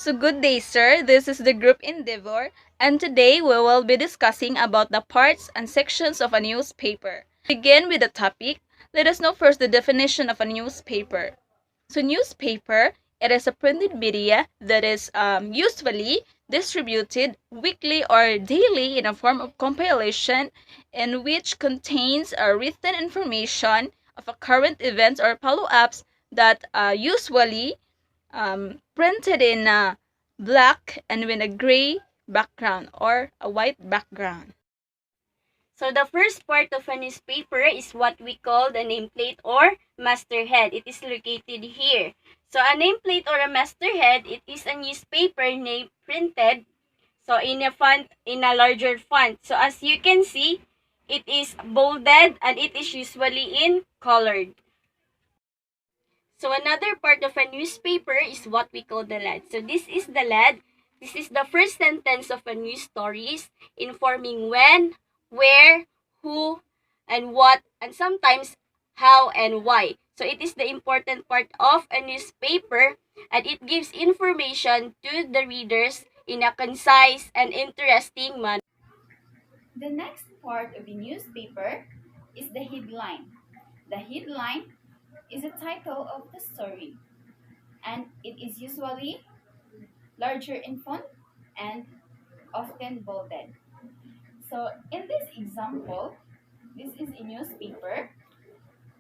So good day, sir. This is the group Endeavor, and today we will be discussing about the parts and sections of a newspaper. To begin with the topic, let us know first the definition of a newspaper. So newspaper, it is a printed media that is usually distributed weekly or daily in a form of compilation in which contains a written information of a current events or follow-ups that usually printed in a black and with a gray background or a white background. So the first part of a newspaper is what we call the nameplate or masthead. It is located here. So a nameplate or a masthead, it is a newspaper name printed so in a larger font. So as you can see, it is bolded and it is usually in colored. So another part of a newspaper is what we call the lead. So this is the lead. This is the first sentence of a news stories informing when, where, who, and what, and sometimes how and why. So it is the important part of a newspaper and it gives information to the readers in a concise and interesting manner. The next part of a newspaper is the headline. The headline is the title of the story, and it is usually larger in font and often bolded. So in this example, this is a newspaper.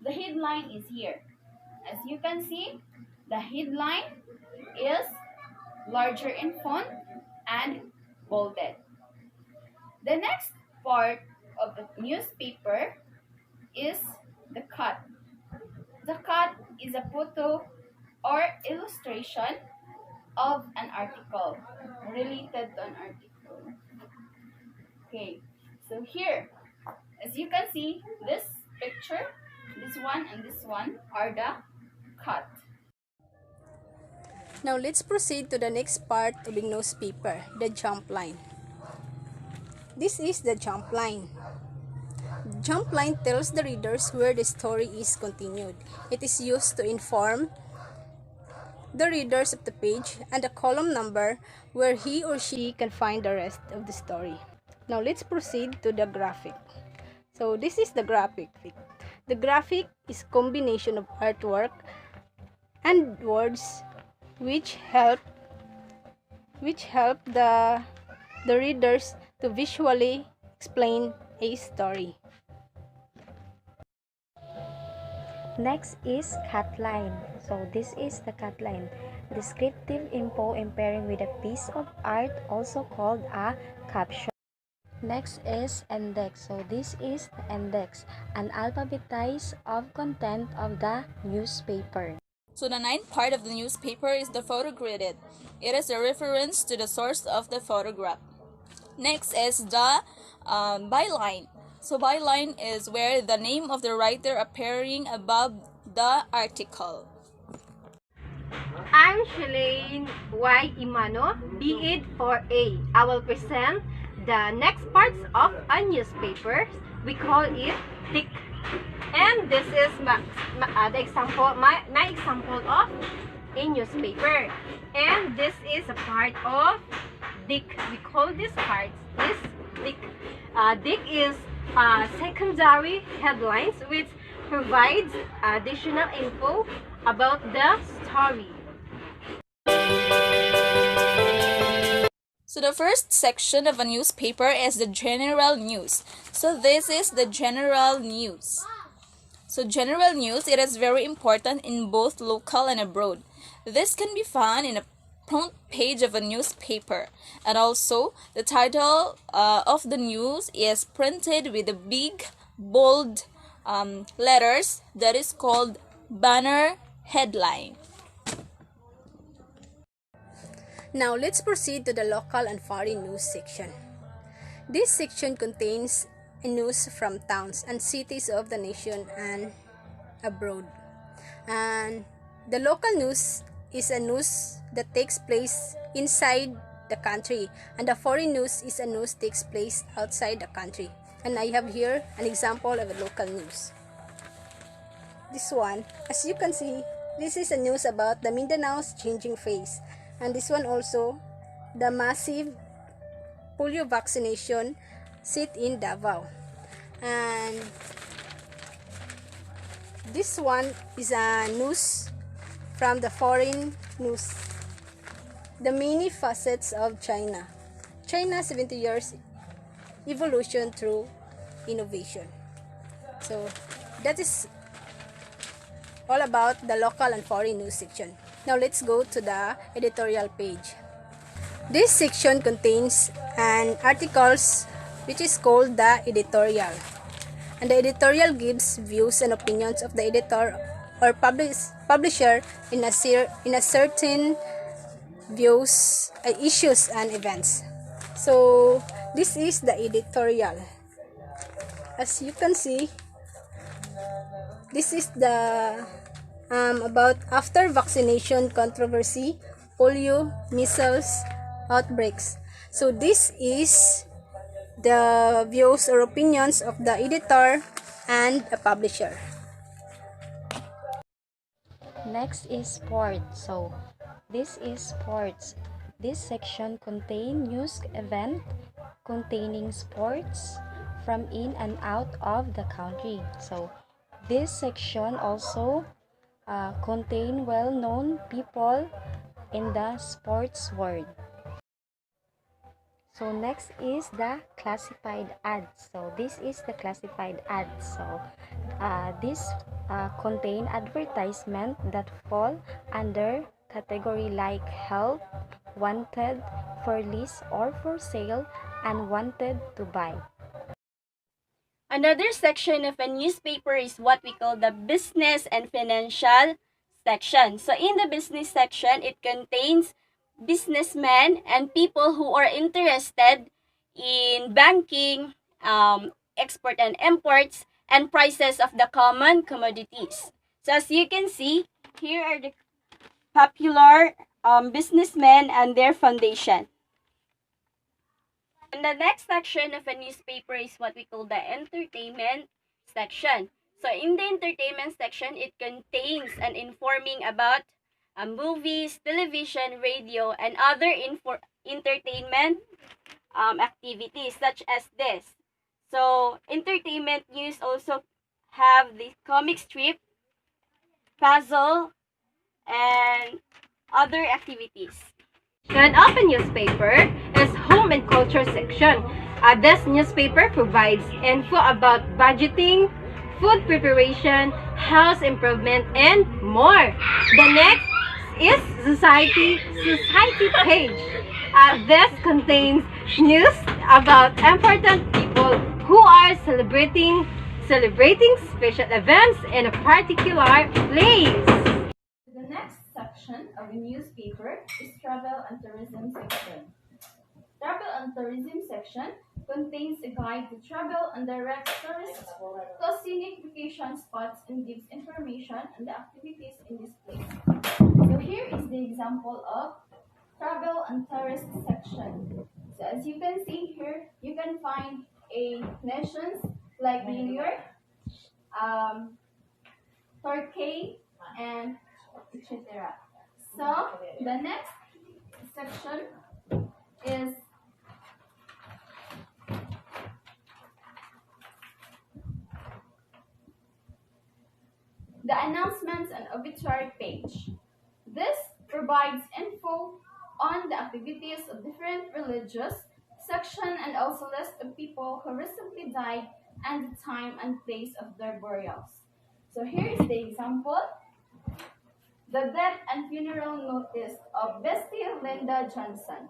The headline is here. As you can see, the headline is larger in font and bolded. The next part of the newspaper is the cut. The cut is a photo or illustration of an article, related to an article. Okay, so here, as you can see, this picture, this one and this one are the cut. Now let's proceed to the next part of the newspaper, the jump line. This is the jump line. The jump line tells the readers where the story is continued. It is used to inform the readers of the page and the column number where he or she can find the rest of the story. Now let's proceed to the graphic. So this is the graphic. The graphic is a combination of artwork and words which help the readers to visually explain a story. Next is cut line. So this is the cut line. Descriptive info pairing with a piece of art, also called a caption. Next is index. So this is the index, an alphabetized of content of the newspaper. So the ninth part of the newspaper is the photogrid. It is a reference to the source of the photograph. Next is the byline. So byline is where the name of the writer appearing above the article. I'm Shalane Y. Imano, B.Ed 4A. I will present the next parts of a newspaper. We call it tick. And this is the example, my example of a newspaper. And this is a part of dick. We call this part is dick. Dick is secondary headlines which provides additional info about the story. So the first section of a newspaper is the general news. So this is the general news. So general news, it is very important in both local and abroad. This can be found in a front page of a newspaper, and also the title of the news is printed with the big bold letters that is called banner headline. Now let's proceed to the local and foreign news section. This section contains news from towns and cities of the nation and abroad. And the local news is a news that takes place inside the country, and the foreign news is a news takes place outside the country. And I have here an example of a local news. This one, as you can see, this is a news about the Mindanao's changing face. And this one also, the massive polio vaccination sit in Davao. And this one is a news from the foreign news. The many facets of China. China 70 years evolution through innovation. So that is all about the local and foreign news section. Now let's go to the editorial page. This section contains an articles which is called the editorial. And the editorial gives views and opinions of the editor or publisher in a certain views, issues and events. So this is the editorial. As you can see, this is the about after vaccination controversy, polio, measles outbreaks. So this is the views or opinions of the editor and a publisher. Next is sports. So this is sports. This section contains news event containing sports from in and out of the country. So this section also contain well-known people in the sports world. So next is the classified ads. So this is the classified ads. So this contain advertisement that fall under category like help, wanted, for lease or for sale, and wanted to buy. Another section of a newspaper is what we call the business and financial section. So in the business section, it contains businessmen and people who are interested in banking, export and imports, and prices of the common commodities. So as you can see, here are the popular businessmen and their foundation. And the next section of a newspaper is what we call the entertainment section. So in the entertainment section, it contains an informing about movies, television, radio, and other entertainment activities such as this. So entertainment news also have the comic strip, puzzle, and other activities. And of a newspaper is home and culture section. This newspaper provides info about budgeting, food preparation, house improvement, and more. The next is society page. This contains news about important people who are celebrating special events in a particular place. The next section of a newspaper is travel and tourism section. Travel and tourism section contains a guide to travel and directs tourists to scenic vacation spots and gives information on the activities in this place. So here is the example of travel and tourist section. So as you can see here, you can find nations like New York, Turkey, and etc. So the next section is the announcements and obituary page. This provides info on the activities of different religious section and also list of people who recently died and the time and place of their burials. So here is the example. The death and funeral notice of Bestie Linda Johnson.